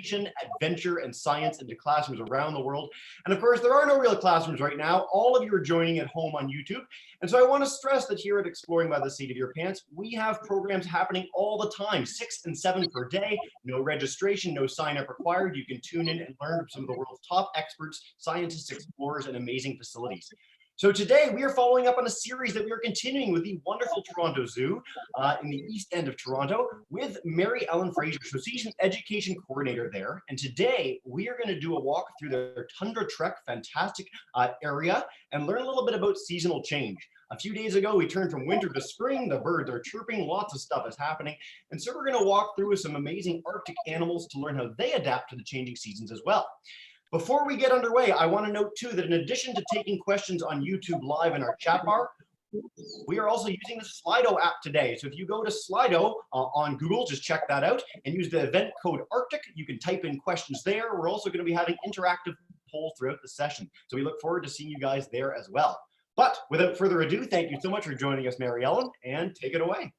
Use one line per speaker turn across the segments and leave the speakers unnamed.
innovation, adventure, and science into classrooms around the world. And of course, there are no real classrooms right now. All of you are joining at home on YouTube. And so I want to stress that here at Exploring by the Seat of Your Pants, we have programs happening all the time, 6 and 7 per day, no registration, no sign up required. You can tune in and learn from some of the world's top experts, scientists, explorers, and amazing facilities. So today we are following up on a series that we are continuing with the wonderful Toronto Zoo in the East End of Toronto with Mary Ellen Fraser. So she's an education coordinator there. And today we are going to do a walk through their Tundra Trek fantastic area and learn a little bit about seasonal change. A few days ago, we turned from winter to spring. The birds are chirping, lots of stuff is happening. And so we're going to walk through with some amazing Arctic animals to learn how they adapt to the changing seasons as well. Before we get underway, I want to note too that in addition to taking questions on YouTube Live in our chat bar, we are also using the Slido app today. So if you go to Slido on Google, just check that out and use the event code Arctic. You can type in questions there. We're also going to be having interactive polls throughout the session. So we look forward to seeing you guys there as well. But without further ado, thank you so much for joining us, Mary Ellen, and take it away.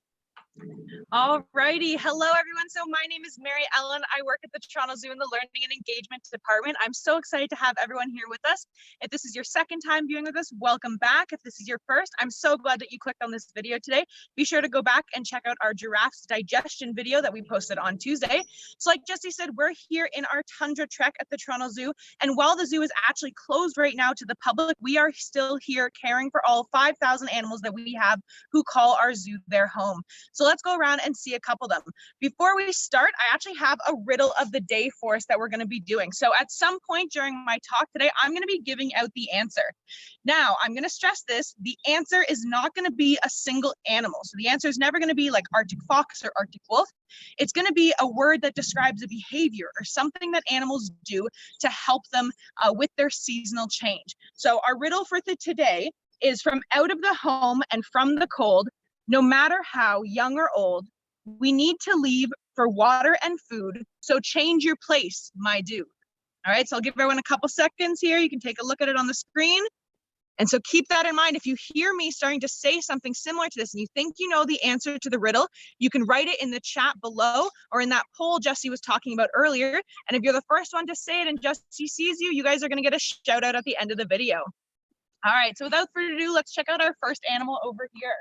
All righty. Hello, everyone. So my name is Mary Ellen. I work at the Toronto Zoo in the Learning and Engagement Department. I'm so excited to have everyone here with us. If this is your second time viewing with us, welcome back. If this is your first, I'm so glad that you clicked on this video today. Be sure to go back and check out our giraffes digestion video that we posted on Tuesday. So like Jesse said, we're here in our Tundra Trek at the Toronto Zoo. And while the zoo is actually closed right now to the public, we are still here caring for all 5,000 animals that we have who call our zoo their home. So let's go around and see a couple of them. Before we start, I actually have a riddle of the day for us that we're going to be doing. So at some point during my talk today, I'm going to be giving out the answer. Now, I'm going to stress this. The answer is not going to be a single animal. So the answer is never going to be like Arctic fox or Arctic wolf. It's going to be a word that describes a behavior or something that animals do to help them with their seasonal change. So our riddle for today is from out of the home and from the cold. No matter how young or old, we need to leave for water and food. So change your place, my dude. All right, so I'll give everyone a couple seconds here. You can take a look at it on the screen. And so keep that in mind. If you hear me starting to say something similar to this and you think you know the answer to the riddle, you can write it in the chat below or in that poll Jesse was talking about earlier. And if you're the first one to say it and Jesse sees you, you guys are going to get a shout out at the end of the video. All right, so without further ado, let's check out our first animal over here.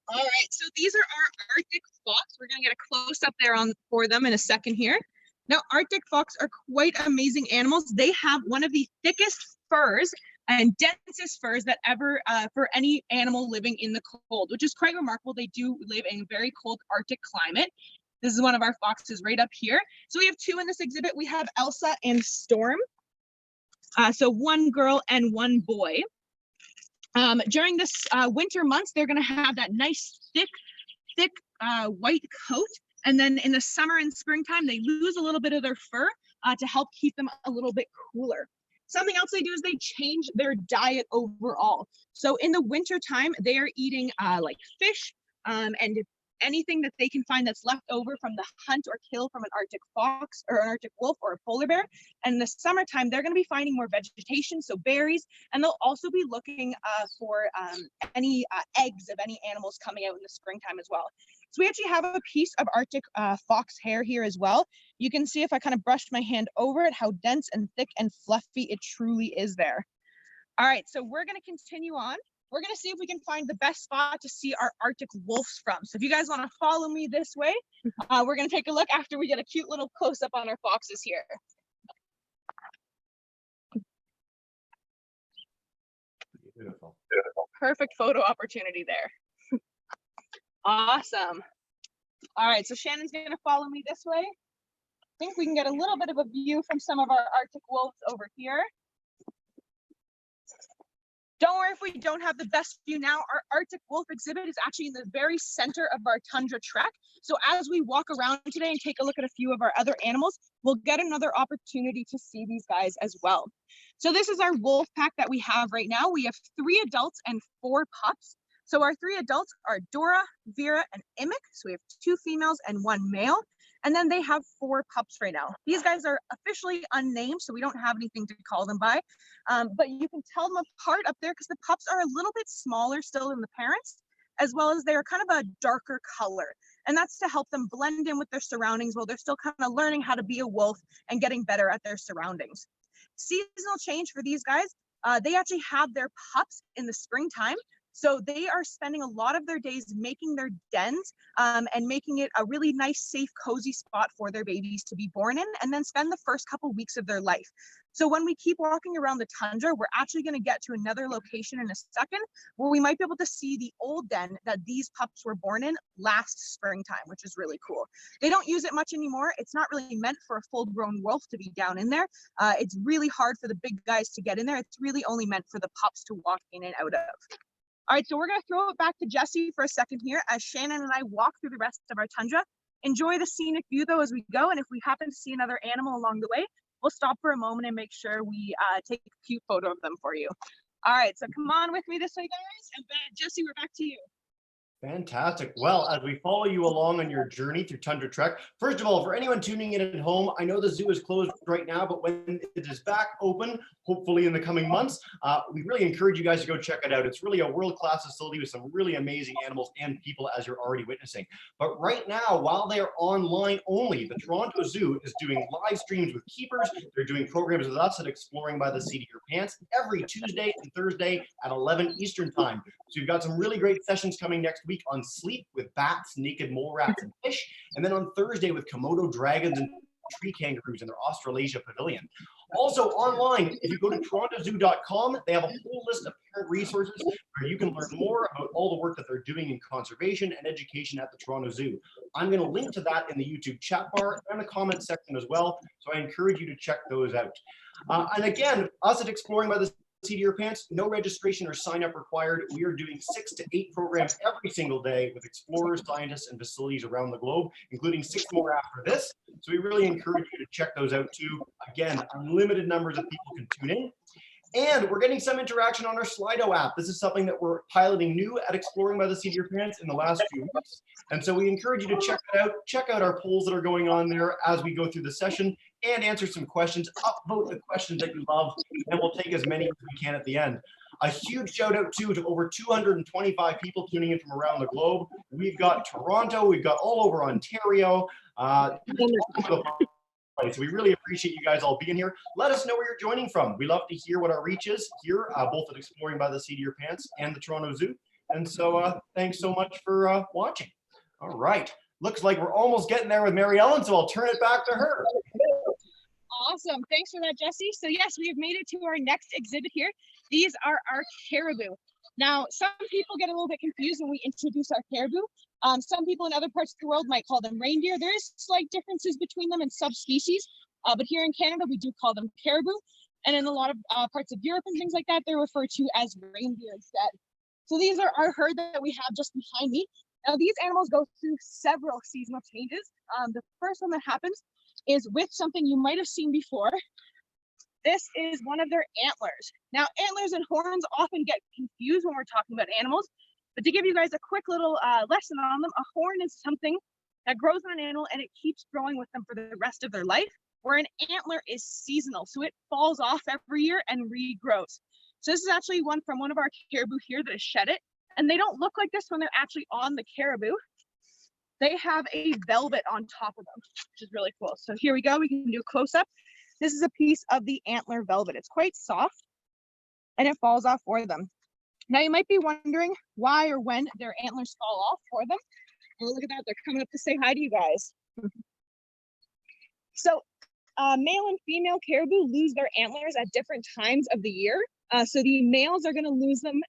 All right, so these are our Arctic fox. We're gonna get a close up there for them in a second here. Now, Arctic fox are quite amazing animals. They have one of the thickest furs and densest furs that ever for any animal living in the cold, which is quite remarkable. They do live in a very cold Arctic climate. This is one of our foxes right up here. So we have two in this exhibit. We have Elsa and Storm. So one girl and one boy. During this winter months, they're going to have that nice thick white coat. And then in the summer and springtime, they lose a little bit of their fur to help keep them a little bit cooler. Something else they do is they change their diet overall. So in the winter time, they are eating like fish and anything that they can find that's left over from the hunt or kill from an Arctic fox or an Arctic wolf or a polar bear. And in the summertime, they're going to be finding more vegetation, so berries, and they'll also be looking for any eggs of any animals coming out in the springtime as well. So we actually have a piece of Arctic fox hair here as well. You can see if I kind of brushed my hand over it, how dense and thick and fluffy it truly is there. All right, so we're going to continue on. We're going to see if we can find the best spot to see our Arctic wolves from. So if you guys want to follow me this way, we're going to take a look after we get a cute little close-up on our foxes here.
Beautiful.
Perfect photo opportunity there. Awesome. All right, so Shannon's going to follow me this way. I think we can get a little bit of a view from some of our Arctic wolves over here. Don't worry if we don't have the best view now. Our Arctic wolf exhibit is actually in the very center of our Tundra Trek. So as we walk around today and take a look at a few of our other animals, we'll get another opportunity to see these guys as well. So this is our wolf pack that we have right now. We have 3 adults and 4 pups. So our 3 adults are Dora, Vera, and Imik. So we have 2 females and 1 male. And then they have 4 pups right now. These guys are officially unnamed, so we don't have anything to call them by. But you can tell them apart up there because the pups are a little bit smaller still than the parents, as well as they're kind of a darker color. And that's to help them blend in with their surroundings while they're still kind of learning how to be a wolf and getting better at their surroundings. Seasonal change for these guys, they actually have their pups in the springtime. So they are spending a lot of their days making their dens and making it a really nice, safe, cozy spot for their babies to be born in, and then spend the first couple weeks of their life. So when we keep walking around the tundra, we're actually going to get to another location in a second where we might be able to see the old den that these pups were born in last springtime, which is really cool. They don't use it much anymore. It's not really meant for a full-grown wolf to be down in there. It's really hard for the big guys to get in there. It's really only meant for the pups to walk in and out of. All right, so we're going to throw it back to Jesse for a second here as Shannon and I walk through the rest of our tundra. Enjoy the scenic view though as we go, and if we happen to see another animal along the way, we'll stop for a moment and make sure we take a cute photo of them for you. All right, so come on with me this way, guys. And Jesse, we're back to you.
Fantastic. Well, as we follow you along on your journey through Tundra Trek, first of all, for anyone tuning in at home, I know the zoo is closed right now, but when it is back open, hopefully in the coming months, we really encourage you guys to go check it out. It's really a world-class facility with some really amazing animals and people, as you're already witnessing. But right now, while they're online only, the Toronto Zoo is doing live streams with keepers. They're doing programs with us at Exploring by the Seat of Your Pants every Tuesday and Thursday at 11 Eastern Time. So you've got some really great sessions coming next week on sleep with bats, naked mole rats, and fish, and then on Thursday with Komodo dragons and tree kangaroos in their Australasia pavilion. Also online, if you go to torontozoo.com, they have a whole list of parent resources where you can learn more about all the work that they're doing in conservation and education at the Toronto Zoo. I'm going to link to that in the YouTube chat bar and the comment section as well, so I encourage you to check those out. And again, us at Exploring by the Seat of Your Pants, no registration or sign up required. We are doing 6 to 8 programs every single day with explorers, scientists, and facilities around the globe, including 6 more after this. So we really encourage you to check those out too. Again, unlimited numbers of people can tune in. And we're getting some interaction on our Slido app. This is something that we're piloting new at Exploring by the Seat of Your Pants in the last few weeks. And so we encourage you to check it out. Check out our polls that are going on there as we go through the session and answer some questions. Upvote the questions that you love, and we'll take as many as we can at the end. A huge shout out too to over 225 people tuning in from around the globe. We've got Toronto, we've got all over Ontario. So we really appreciate you guys all being here. Let us know where you're joining from. We love to hear what our reach is here, both at Exploring by the Seat of Your Pants and the Toronto Zoo. And so thanks so much for watching. All right. Looks like we're almost getting there with Mary Ellen, so I'll turn it back to her.
Awesome. Thanks for that, Jesse. So yes, we have made it to our next exhibit here. These are our caribou. Now, some people get a little bit confused when we introduce our caribou. Some people in other parts of the world might call them reindeer. There is slight differences between them in subspecies, but here in Canada, we do call them caribou. And in a lot of parts of Europe and things like that, they're referred to as reindeer instead. So these are our herd that we have just behind me. Now, these animals go through several seasonal changes. The first one that happens is with something you might have seen before. This is one of their antlers. Now, antlers and horns often get confused when we're talking about animals, but to give you guys a quick little lesson on them, a horn is something that grows on an animal and it keeps growing with them for the rest of their life, where an antler is seasonal, so it falls off every year and regrows. So this is actually one from one of our caribou here that has shed it, and they don't look like this when they're actually on the caribou. They have a velvet on top of them, which is really cool. So here we go, we can do a close-up. This is a piece of the antler velvet. It's quite soft and it falls off for them. Now you might be wondering why or when their antlers fall off for them. Oh, look at that, they're coming up to say hi to you guys. So male and female caribou lose their antlers at different times of the year. So the males are gonna lose them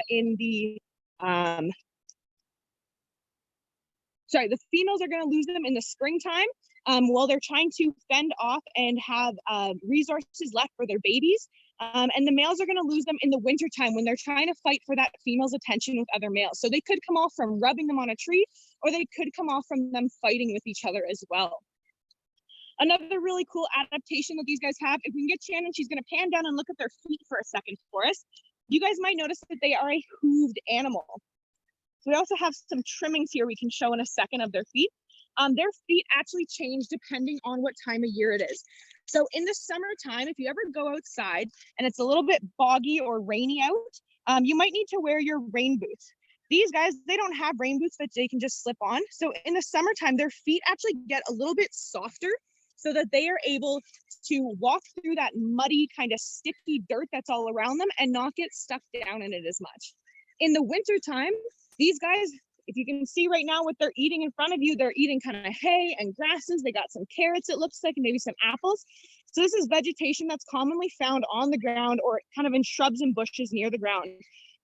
in the, the females are gonna lose them in the springtime. While they're trying to fend off and have resources left for their babies. And the males are going to lose them in the wintertime when they're trying to fight for that female's attention with other males. So they could come off from rubbing them on a tree, or they could come off from them fighting with each other as well. Another really cool adaptation that these guys have, if we can get Shannon, she's going to pan down and look at their feet for a second for us. You guys might notice that they are a hooved animal. So we also have some trimmings here we can show in a second of their feet. Their feet actually change depending on what time of year it is. So in the summertime, if you ever go outside and it's a little bit boggy or rainy out, you might need to wear your rain boots. These guys, they don't have rain boots that they can just slip on. So in the summertime, their feet actually get a little bit softer so that they are able to walk through that muddy kind of sticky dirt that's all around them and not get stuck down in it as much. In the wintertime, these guys, if you can see right now what they're eating in front of you, they're eating kind of hay and grasses. They got some carrots, it looks like, and maybe some apples. So this is vegetation that's commonly found on the ground or kind of in shrubs and bushes near the ground.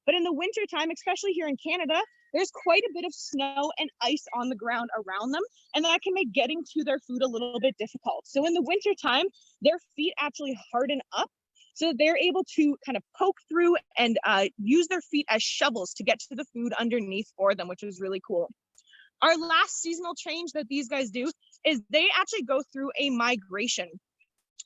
But in the wintertime, especially here in Canada, there's quite a bit of snow and ice on the ground around them, and that can make getting to their food a little bit difficult. So in the wintertime, their feet actually harden up, so they're able to kind of poke through and use their feet as shovels to get to the food underneath for them, which is really cool. Our last seasonal change that these guys do is they actually go through a migration.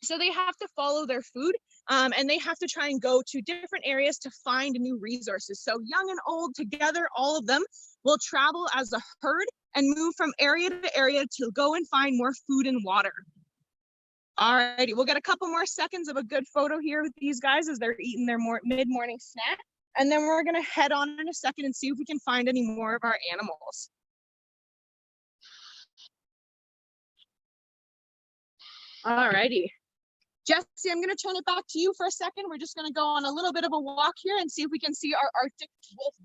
So they have to follow their food, and they have to try and go to different areas to find new resources. So young and old together, all of them will travel as a herd and move from area to area to go and find more food and water. Alrighty, we'll get a couple more seconds of a good photo here with these guys as they're eating their mid-morning snack. And then we're gonna head on in a second and see if we can find any more of our animals. Alrighty. Jesse, I'm going to turn it back to you for a second. We're just going to go on a little bit of a walk here and see if we can see our Arctic wolf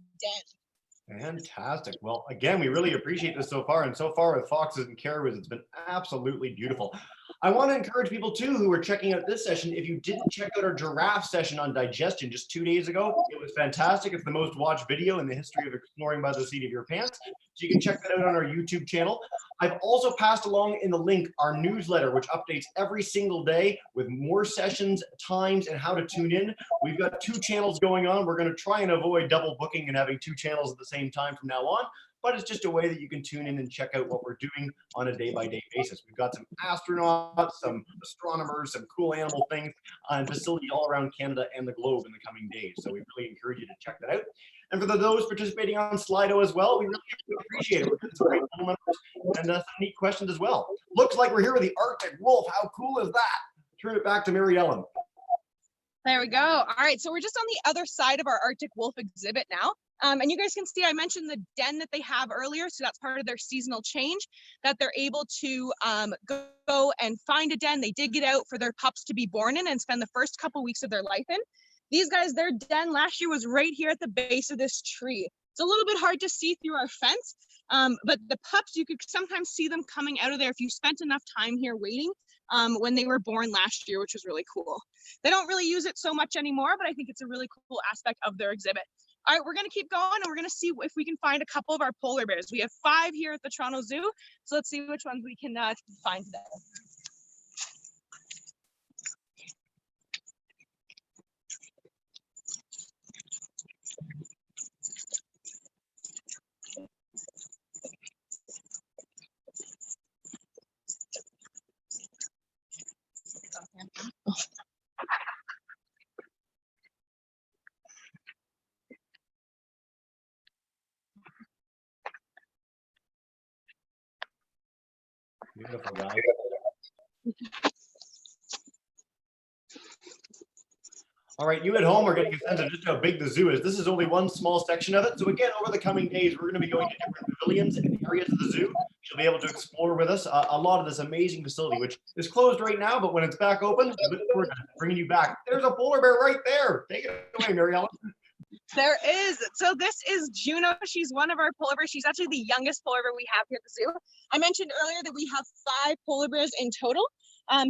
den.
Fantastic. Well, again, we really appreciate this so far. And so far with foxes and caribous, it's been absolutely beautiful. I want to encourage people too who are checking out this session. If you didn't check out our giraffe session on digestion just 2 days ago, it was fantastic. It's the most watched video in the history of exploring by the seat of your pants. So you can check that out on our YouTube channel. I've also passed along in the link our newsletter, which updates every single day with more sessions, times, and how to tune in. We've got 2 channels going on. We're going to try and avoid double booking and having 2 channels at the same time from now on. But it's just a way that you can tune in and check out what we're doing on a day-by-day basis. We've got some astronauts, some astronomers, some cool animal things on facility all around Canada and the globe in the coming days. So we really encourage you to check that out. And for those participating on Slido as well, we really appreciate it. We've got some great little members and some neat questions as well. Looks like we're here with the Arctic wolf. How cool is that? Turn it back to Mary Ellen.
There we go. All right, so we're just on the other side of our Arctic wolf exhibit now. And you guys can see I mentioned the den that they have earlier, so that's part of their seasonal change, that they're able to go and find a den. They dig it out for their pups to be born in and spend the first couple weeks of their life in. These guys, their den last year was right here at the base of this tree. It's a little bit hard to see through our fence, but the pups, you could sometimes see them coming out of there if you spent enough time here waiting when they were born last year, which was really cool. They don't really use it so much anymore, but I think it's a really cool aspect of their exhibit. All right, we're going to keep going and we're going to see if we can find a couple of our polar bears. We have 5 here at the Toronto Zoo, so let's see which ones we can find today.
Beautiful guy. All right, you at home are getting a sense of just how big the zoo is. This is only one small section of it. So again, over the coming days, we're going to be going to different pavilions and areas of the zoo. You'll be able to explore with us a lot of this amazing facility, which is closed right now, but when it's back open, we look forward to bringing you back. There's a polar bear right there. Take it away, Mary Ellen.
There is. So this is Juno. She's one of our polar bears. She's actually the youngest polar bear we have here at the zoo. I mentioned earlier that we have 5 polar bears in total.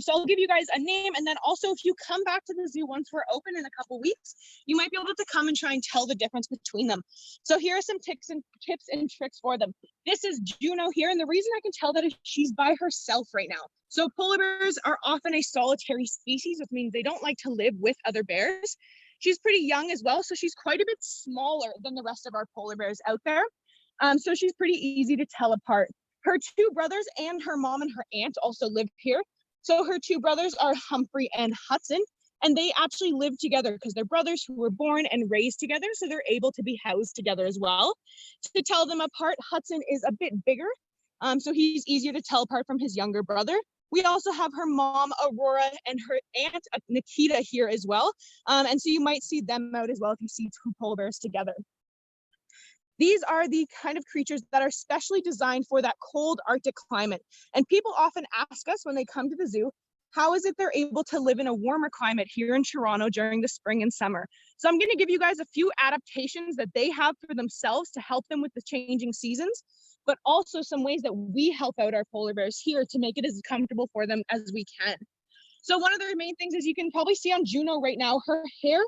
So I'll give you guys a name, and then also if you come back to the zoo once we're open in a couple weeks, you might be able to come and try and tell the difference between them. So here are some tips and tricks for them. This is Juno here, and the reason I can tell that is she's by herself right now. So polar bears are often a solitary species, which means they don't like to live with other bears. She's pretty young as well, so she's quite a bit smaller than the rest of our polar bears out there. So she's pretty easy to tell apart. Her 2 brothers and her mom and her aunt also live here. So her 2 brothers are Humphrey and Hudson, and they actually live together because they're brothers who were born and raised together, so they're able to be housed together as well. To tell them apart, Hudson is a bit bigger, so he's easier to tell apart from his younger brother. We also have her mom, Aurora, and her aunt, Nikita, here as well. And so you might see them out as well if you see 2 polar bears together. These are the kind of creatures that are specially designed for that cold Arctic climate. And people often ask us when they come to the zoo, how is it they're able to live in a warmer climate here in Toronto during the spring and summer? So I'm going to give you guys a few adaptations that they have for themselves to help them with the changing seasons, but also some ways that we help out our polar bears here to make it as comfortable for them as we can. So one of the main things is you can probably see on Juno right now, her hair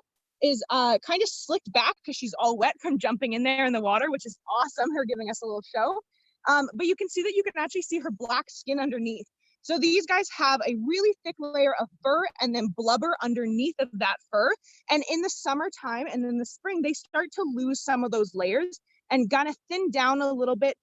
is kind of slicked back because she's all wet from jumping in there in the water, which is awesome, her giving us a little show. But you can see that you can actually see her black skin underneath. So these guys have a really thick layer of fur and then blubber underneath of that fur. And in the summertime and in the spring, they start to lose some of those layers and kind of thin down a little bit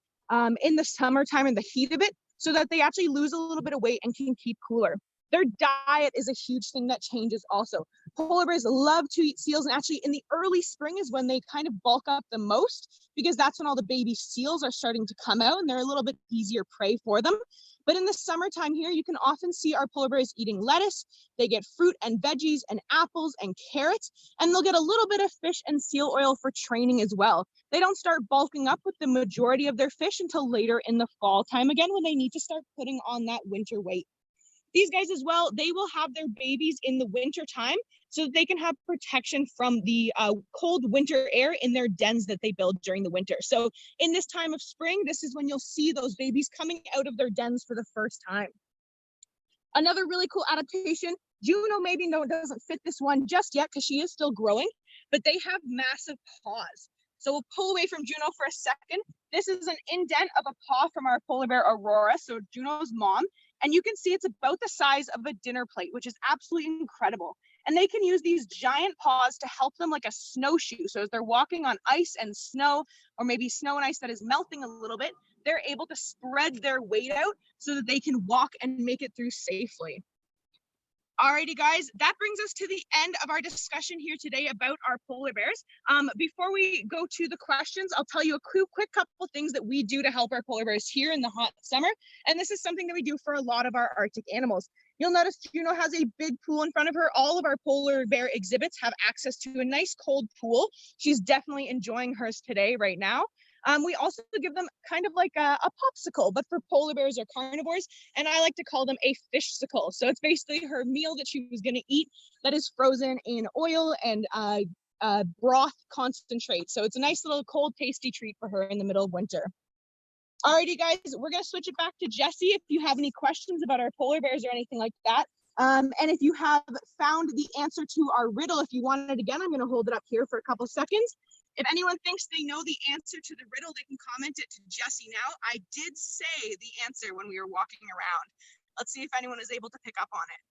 in the summertime and the heat of it, so that they actually lose a little bit of weight and can keep cooler. Their diet is a huge thing that changes also. Polar bears love to eat seals, and actually in the early spring is when they kind of bulk up the most, because that's when all the baby seals are starting to come out and they're a little bit easier prey for them. But in the summertime here, you can often see our polar bears eating lettuce. They get fruit and veggies and apples and carrots, and they'll get a little bit of fish and seal oil for training as well. They don't start bulking up with the majority of their fish until later in the fall time again, when they need to start putting on that winter weight. These guys as well, they will have their babies in the winter time so that they can have protection from the cold winter air in their dens that they build during the winter. So in this time of spring, this is when you'll see those babies coming out of their dens for the first time. Another really cool adaptation, Juno maybe doesn't fit this one just yet because she is still growing, but they have massive paws. So we'll pull away from Juno for a second. This is an indent of a paw from our polar bear Aurora, so Juno's mom. And you can see it's about the size of a dinner plate, which is absolutely incredible. And they can use these giant paws to help them like a snowshoe. So as they're walking on ice and snow, or maybe snow and ice that is melting a little bit, they're able to spread their weight out so that they can walk and make it through safely. Alrighty, guys, that brings us to the end of our discussion here today about our polar bears. Before we go to the questions, I'll tell you a quick couple things that we do to help our polar bears here in the hot summer. And this is something that we do for a lot of our Arctic animals. You'll notice Juno has a big pool in front of her. All of our polar bear exhibits have access to a nice cold pool. She's definitely enjoying hers today right now. We also give them kind of like a popsicle, but for polar bears or carnivores, and I like to call them a fish-sicle. So it's basically her meal that she was going to eat that is frozen in oil and broth concentrate. So it's a nice little cold, tasty treat for her in the middle of winter. Alrighty, guys, we're going to switch it back to Jessie if you have any questions about our polar bears or anything like that. And if you have found the answer to our riddle, if you want it again, I'm going to hold it up here for a couple seconds. If anyone thinks they know the answer to the riddle, they can comment it to Jessie now. I did say the answer when we were walking around. Let's see if anyone is able to pick up on it.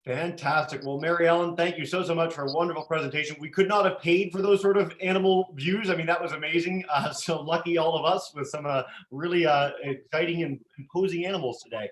Fantastic. Well, Mary Ellen, thank you so much for a wonderful presentation. We could not have paid for those sort of animal views. I mean, that was amazing. So lucky all of us with some really exciting and imposing animals today.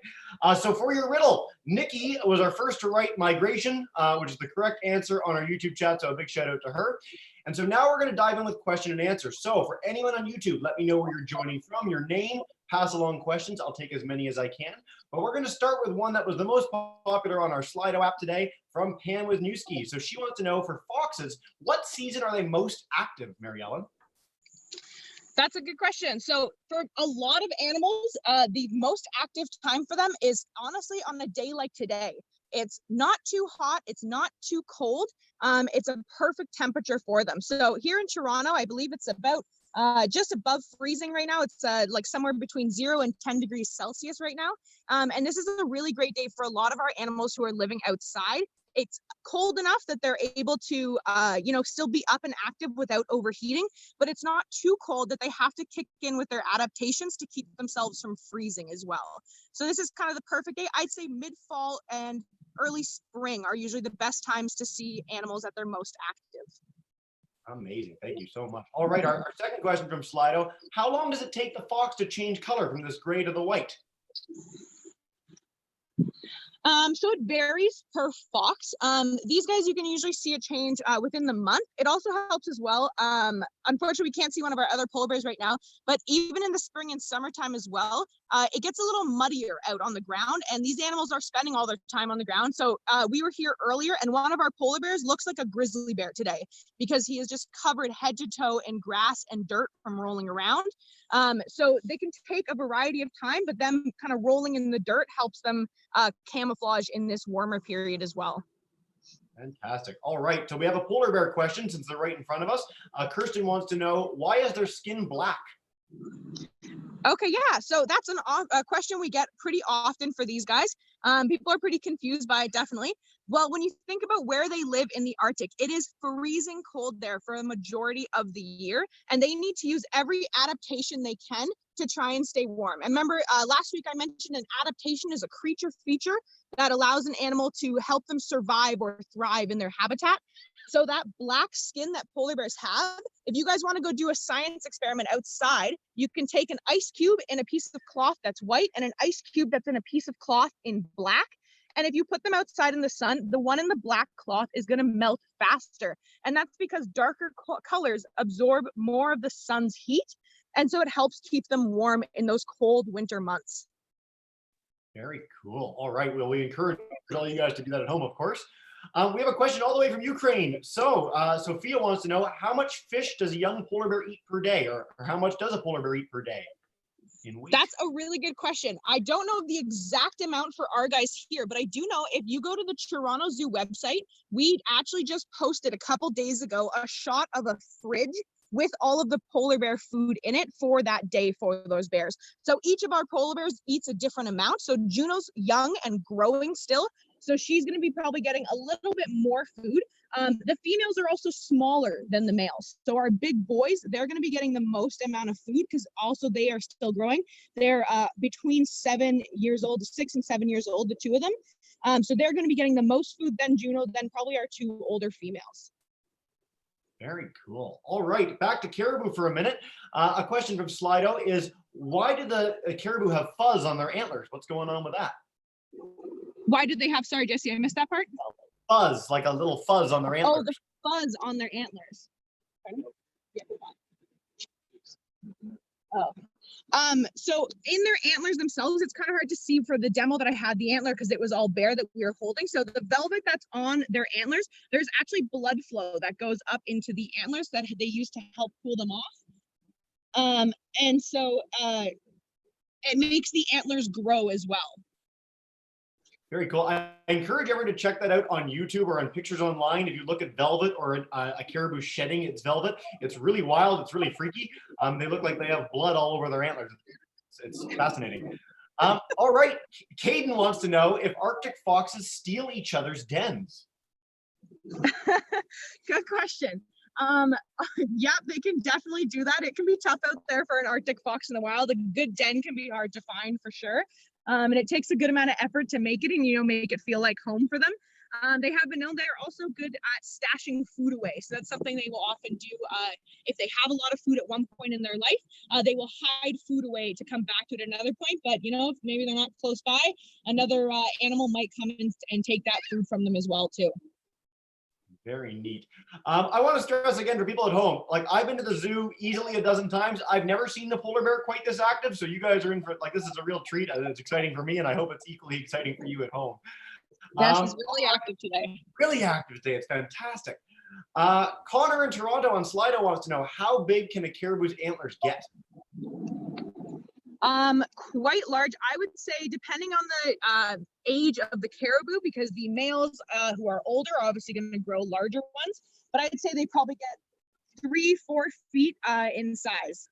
So for your riddle, Nikki was our first to write migration, which is the correct answer on our YouTube chat. So a big shout out to her. And so now we're going to dive in with question and answer. So for anyone on YouTube, let me know where you're joining from, your name, pass along questions. I'll take as many as I can. But we're going to start with one that was the most popular on our Slido app today from Pam Wisniewski. So she wants to know, for foxes, what season are they most active, Mary Ellen?
That's a good question. So for a lot of animals, the most active time for them is honestly on a day like today. It's not too hot. It's not too cold. It's a perfect temperature for them. So here in Toronto, I believe it's about just above freezing right now. It's like somewhere between 0 and 10 degrees Celsius right now. And this is a really great day for a lot of our animals who are living outside. It's cold enough that they're able to, still be up and active without overheating, but it's not too cold that they have to kick in with their adaptations to keep themselves from freezing as well. So this is kind of the perfect day. I'd say mid-fall and early spring are usually the best times to see animals at their most active.
Amazing. Thank you so much. All right. Our second question from Slido. How long does it take the fox to change color from this gray to the white?
So it varies per fox. These guys, you can usually see a change within the month. It also helps as well. Unfortunately, we can't see one of our other polar bears right now, but even in the spring and summertime as well, it gets a little muddier out on the ground, and these animals are spending all their time on the ground. So we were here earlier, and one of our polar bears looks like a grizzly bear today because he is just covered head to toe in grass and dirt from rolling around. So they can take a variety of time, but them kind of rolling in the dirt helps them camouflage in this warmer period as well.
Fantastic. All right, so we have a polar bear question since they're right in front of us. Kirsten wants to know, why is their skin black?
Okay, yeah, so that's a question we get pretty often for these guys. People are pretty confused by it, definitely. Well, when you think about where they live in the Arctic, it is freezing cold there for a majority of the year, and they need to use every adaptation they can to try and stay warm. And remember, last week I mentioned an adaptation is a creature feature that allows an animal to help them survive or thrive in their habitat. So that black skin that polar bears have, if you guys want to go do a science experiment outside, you can take an ice cube in a piece of cloth that's white and an ice cube that's in a piece of cloth in black. And if you put them outside in the sun, the one in the black cloth is going to melt faster. And that's because darker colors absorb more of the sun's heat. And so it helps keep them warm in those cold winter months.
Very cool. All right. Well, we encourage all you guys to do that at home, of course. We have a question all the way from Ukraine. So Sophia wants to know, how much fish does a young polar bear eat per day, or how much does a polar bear eat per day?
That's a really good question. I don't know the exact amount for our guys here, but I do know if you go to the Toronto Zoo website, we actually just posted a couple days ago a shot of a fridge with all of the polar bear food in it for that day for those bears. So each of our polar bears eats a different amount. So Juno's young and growing still, so she's going to be probably getting a little bit more food. The females are also smaller than the males. So our big boys, they're going to be getting the most amount of food because also they are still growing. They're between 7 years old, 6 and 7 years old, the two of them. So they're going to be getting the most food, then Juno, then probably our two older females.
Very cool. All right, back to caribou for a minute. A question from Slido is, why do the caribou have fuzz on their antlers? What's going on with that?
Why did they have, sorry, Jesse, I missed that part.
Fuzz, like a little fuzz on their antlers.
Oh, the fuzz on their antlers. So in their antlers themselves, it's kind of hard to see for the demo that I had the antler because it was all bare that we were holding. So the velvet that's on their antlers, there's actually blood flow that goes up into the antlers that they use to help cool them off. And so it makes the antlers grow as well.
Very cool. I encourage everyone to check that out on YouTube or on pictures online. If you look at velvet or a caribou shedding its velvet, it's really wild. It's really freaky. They look like they have blood all over their antlers. It's fascinating. All right. Caden wants to know if Arctic foxes steal each other's dens.
Good question. Yeah, they can definitely do that. It can be tough out there for an Arctic fox in the wild. A good den can be hard to find for sure. And it takes a good amount of effort to make it and, make it feel like home for them. They have been known they're also good at stashing food away. So that's something they will often do. If they have a lot of food at one point in their life, they will hide food away to come back to it at another point. But, if maybe they're not close by, another animal might come in and take that food from them as well, too.
Very neat. I want to stress again for people at home, like I've been to the zoo easily a dozen times. I've never seen the polar bear quite this active. So you guys are in for this is a real treat. It's exciting for me, and I hope it's equally exciting for you at home.
Yes, he's really active today.
Really active today. It's fantastic. Connor in Toronto on Slido wants to know, how big can a caribou's antlers get?
Quite large. I would say, depending on the age of the caribou, because the males who are older are obviously going to grow larger ones, but I'd say they probably get 3-4 feet in size.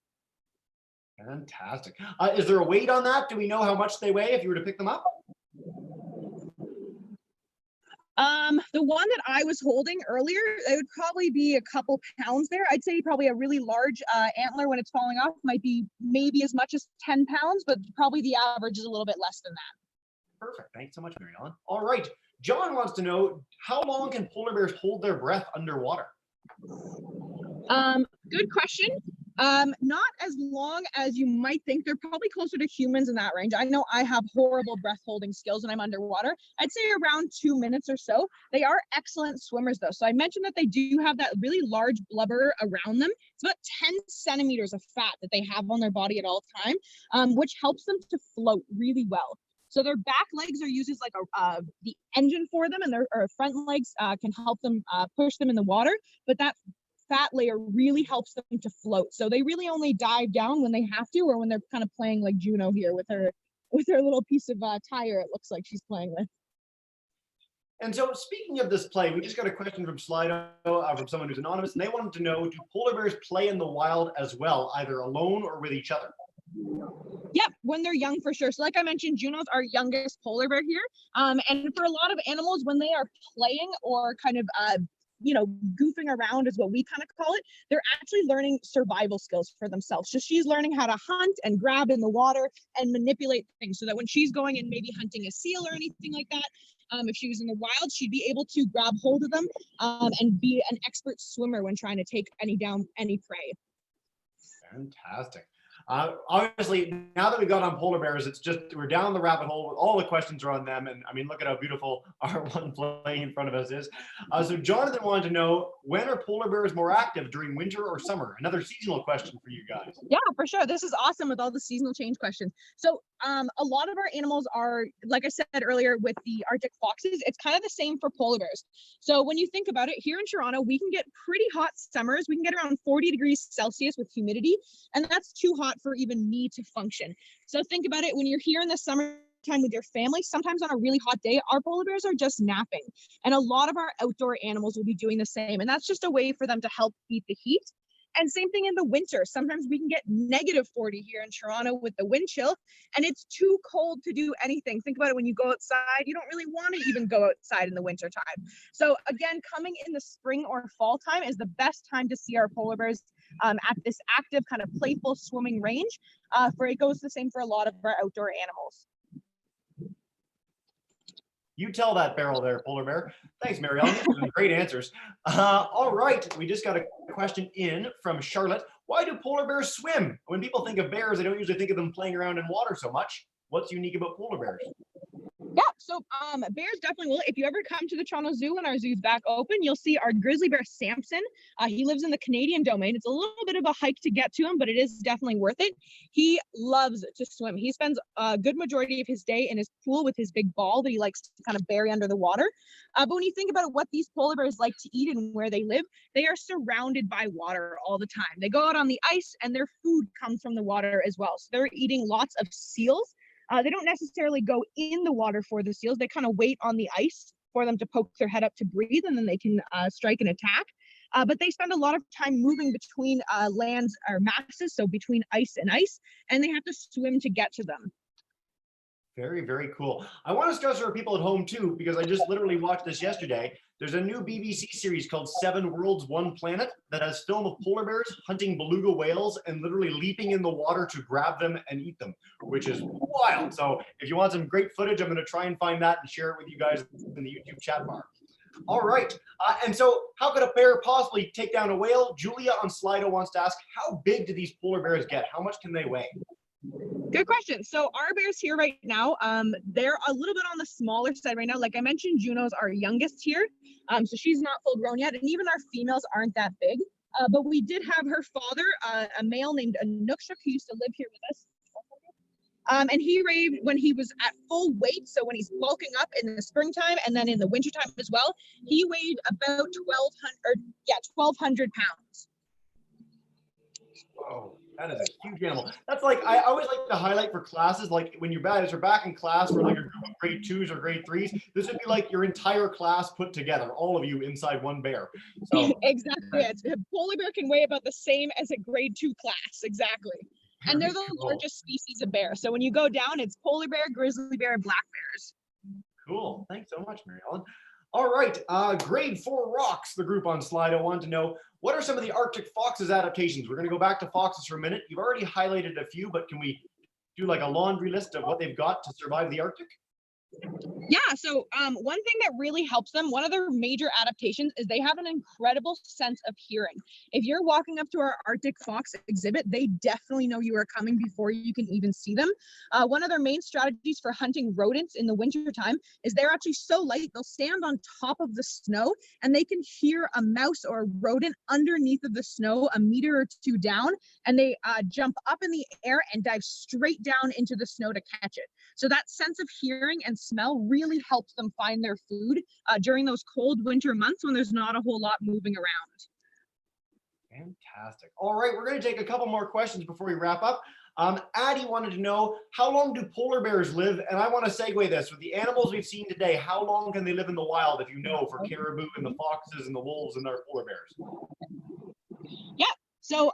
Fantastic. Is there a weight on that? Do we know how much they weigh if you were to pick them up?
The one that I was holding earlier, it would probably be a couple pounds there. I'd say probably a really large antler when it's falling off might be maybe as much as 10 pounds, but probably the average is a little bit less than that.
Perfect. Thanks so much, Mary Ellen. All right. John wants to know, how long can polar bears hold their breath underwater?
Good question. Not as long as you might think. They're probably closer to humans in that range. I know I have horrible breath holding skills when I'm underwater. I'd say around 2 minutes or so. They are excellent swimmers though. So I mentioned that they do have that really large blubber around them. It's about 10 centimeters of fat that they have on their body at all time, which helps them to float really well. So their back legs are used as like the engine for them, and their front legs can help them push them in the water. But that fat layer really helps them to float. So they really only dive down when they have to, or when they're kind of playing like Juno here with her little piece of tire. It looks like she's playing with.
And so, speaking of this play, we just got a question from Slido, from someone who's anonymous, and they wanted to know: do polar bears play in the wild as well, either alone or with each other?
Yep, when they're young for sure. So like I mentioned, Juno's our youngest polar bear here. And for a lot of animals, when they are playing or kind of goofing around is what we kind of call it, they're actually learning survival skills for themselves. So she's learning how to hunt and grab in the water and manipulate things, so that when she's going and maybe hunting a seal or anything like that, if she was in the wild, she'd be able to grab hold of them and be an expert swimmer when trying to take any prey.
Fantastic. Obviously, now that we got on polar bears, it's just we're down the rabbit hole. All the questions are on them, and I mean, look at how beautiful our one playing in front of us is. So Jonathan wanted to know, when are polar bears more active, during winter or summer? Another seasonal question for you guys.
Yeah, for sure. This is awesome with all the seasonal change questions. So a lot of our animals are, like I said earlier, with the Arctic foxes, it's kind of the same for polar bears. So when you think about it, here in Toronto, we can get pretty hot summers. We can get around 40 degrees Celsius with humidity, and that's too hot for even me to function. So think about it, when you're here in the summertime with your family, sometimes on a really hot day, our polar bears are just napping. And a lot of our outdoor animals will be doing the same. And that's just a way for them to help beat the heat. And same thing in the winter. Sometimes we can get -40 here in Toronto with the wind chill, and it's too cold to do anything. Think about it, when you go outside, you don't really want to even go outside in the winter time. So again, coming in the spring or fall time is the best time to see our polar bears at this active kind of playful swimming range. For it goes the same for a lot of our outdoor animals.
You tell that barrel there, polar bear. Thanks, Mary Ellen. Great answers. All right, we just got a question in from Charlotte. Why do polar bears swim? When people think of bears, they don't usually think of them playing around in water so much. What's unique about polar bears?
Yeah, so bears definitely will. If you ever come to the Toronto Zoo when our zoo's back open, you'll see our grizzly bear Samson. He lives in the Canadian domain. It's a little bit of a hike to get to him, but it is definitely worth it. He loves to swim. He spends a good majority of his day in his pool with his big ball that he likes to kind of bury under the water. But when you think about what these polar bears like to eat and where they live, they are surrounded by water all the time. They go out on the ice, and their food comes from the water as well. So they're eating lots of seals. They don't necessarily go in the water for the seals. They kind of wait on the ice for them to poke their head up to breathe, and then they can strike and attack. But they spend a lot of time moving between lands or masses, so between ice and ice, and they have to swim to get to them.
Very, very cool. I want to stress for people at home too, because I just literally watched this yesterday. There's a new BBC series called 7 Worlds, 1 Planet that has film of polar bears hunting beluga whales and literally leaping in the water to grab them and eat them, which is wild. So if you want some great footage, I'm going to try and find that and share it with you guys in the YouTube chat bar. All right. And so how could a bear possibly take down a whale? Julia on Slido wants to ask, how big do these polar bears get? How much can they weigh?
Good question. So our bears here right now, they're a little bit on the smaller side right now. Like I mentioned, Juno's our youngest here. So she's not full grown yet. And even our females aren't that big. But we did have her father, a male named Anukshuk, who used to live here with us. And he weighed, when he was at full weight, so when he's bulking up in the springtime and then in the wintertime as well, he weighed about 1,200 pounds.
Whoa. That is a huge animal. That's like, I always like to highlight for classes, like when you're back in class for like a group of grade 2s or grade 3s, this would be like your entire class put together, all of you inside one bear. So,
exactly. A polar bear can weigh about the same as a grade 2 class. Exactly. And they're the largest species of bear. So when you go down, it's polar bear, grizzly bear, and black bears.
Cool. Thanks so much, Mary Ellen. All right, grade 4 rocks, the group on Slido wanted to know, what are some of the Arctic foxes adaptations? We're going to go back to foxes for a minute. You've already highlighted a few, but can we do like a laundry list of what they've got to survive the Arctic?
Yeah, so one thing that really helps them, one of their major adaptations is they have an incredible sense of hearing. If you're walking up to our Arctic fox exhibit, they definitely know you are coming before you can even see them. One of their main strategies for hunting rodents in the wintertime is they're actually so light, they'll stand on top of the snow and they can hear a mouse or a rodent underneath of the snow a meter or two down, and they jump up in the air and dive straight down into the snow to catch it. So that sense of hearing and smell really helps them find their food during those cold winter months when there's not a whole lot moving around.
Fantastic. All right, we're going to take a couple more questions before we wrap up. Addie wanted to know, how long do polar bears live? And I want to segue this with the animals we've seen today. How long can they live in the wild, if you know, for caribou and the foxes and the wolves and our polar bears?
Yeah. So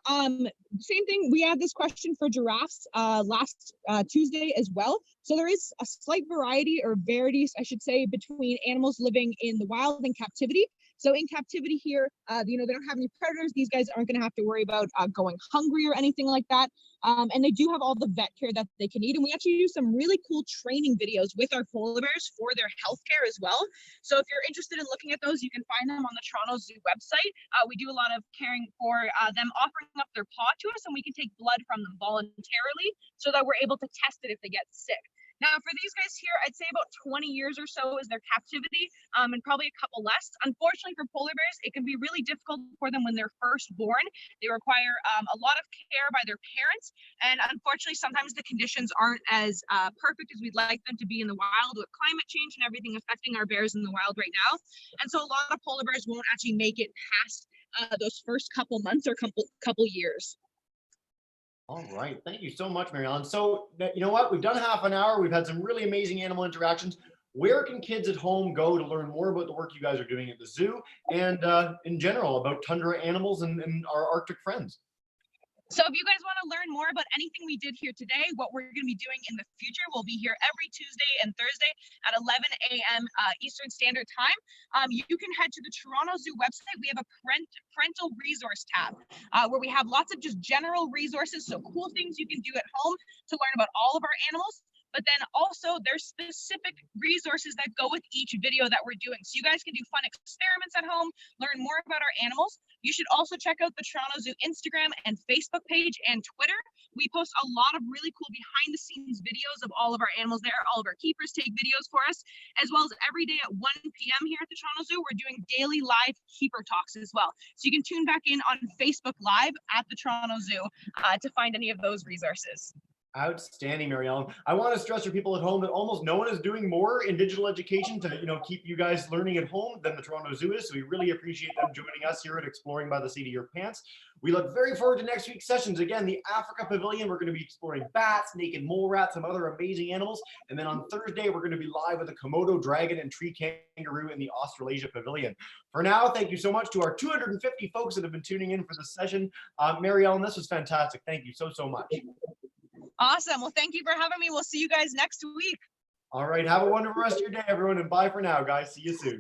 same thing. We had this question for giraffes last Tuesday as well. So there is a slight variety or varieties, I should say, between animals living in the wild and captivity. So in captivity here, they don't have any predators. These guys aren't going to have to worry about going hungry or anything like that. And they do have all the vet care that they can need. And we actually do some really cool training videos with our polar bears for their health care as well. So if you're interested in looking at those, you can find them on the Toronto Zoo website. We do a lot of caring for them offering up their paw to us, and we can take blood from them voluntarily so that we're able to test it if they get sick. Now, for these guys here, I'd say about 20 years or so is their captivity, and probably a couple less. Unfortunately, for polar bears, it can be really difficult for them when they're first born. They require a lot of care by their parents, and unfortunately, sometimes the conditions aren't as perfect as we'd like them to be in the wild, with climate change and everything affecting our bears in the wild right now. And so a lot of polar bears won't actually make it past those first couple months or couple years.
All right. Thank you so much, Mary Ellen. So, you know what? We've done half an hour. We've had some really amazing animal interactions. Where can kids at home go to learn more about the work you guys are doing at the zoo and in general about tundra animals and our Arctic friends?
So if you guys want to learn more about anything we did here today, what we're going to be doing in the future, we'll be here every Tuesday and Thursday at 11 a.m. Eastern Standard Time. You can head to the Toronto Zoo website. We have a parental resource tab where we have lots of just general resources, so cool things you can do at home to learn about all of our animals. But then also there's specific resources that go with each video that we're doing. So you guys can do fun experiments at home, learn more about our animals. You should also check out the Toronto Zoo Instagram and Facebook page and Twitter. We post a lot of really cool behind the scenes videos of all of our animals there. All of our keepers take videos for us, as well as every day at 1 p.m. here at the Toronto Zoo, we're doing daily live keeper talks as well. So you can tune back in on Facebook Live at the Toronto Zoo to find any of those resources.
Outstanding, Mary Ellen. I want to stress for people at home that almost no one is doing more in digital education to, keep you guys learning at home than the Toronto Zoo is. So we really appreciate them joining us here at Exploring by the Seat of Your Pants. We look very forward to next week's sessions. Again, the Africa Pavilion, we're going to be exploring bats, naked mole rats, some other amazing animals. And then on Thursday, we're going to be live with the Komodo dragon and tree kangaroo in the Australasia Pavilion. For now, thank you so much to our 250 folks that have been tuning in for this session. Mary Ellen, this was fantastic. Thank you so much.
Awesome. Well, thank you for having me. We'll see you guys next week.
All right. Have a wonderful rest of your day, everyone. And bye for now, guys. See you soon.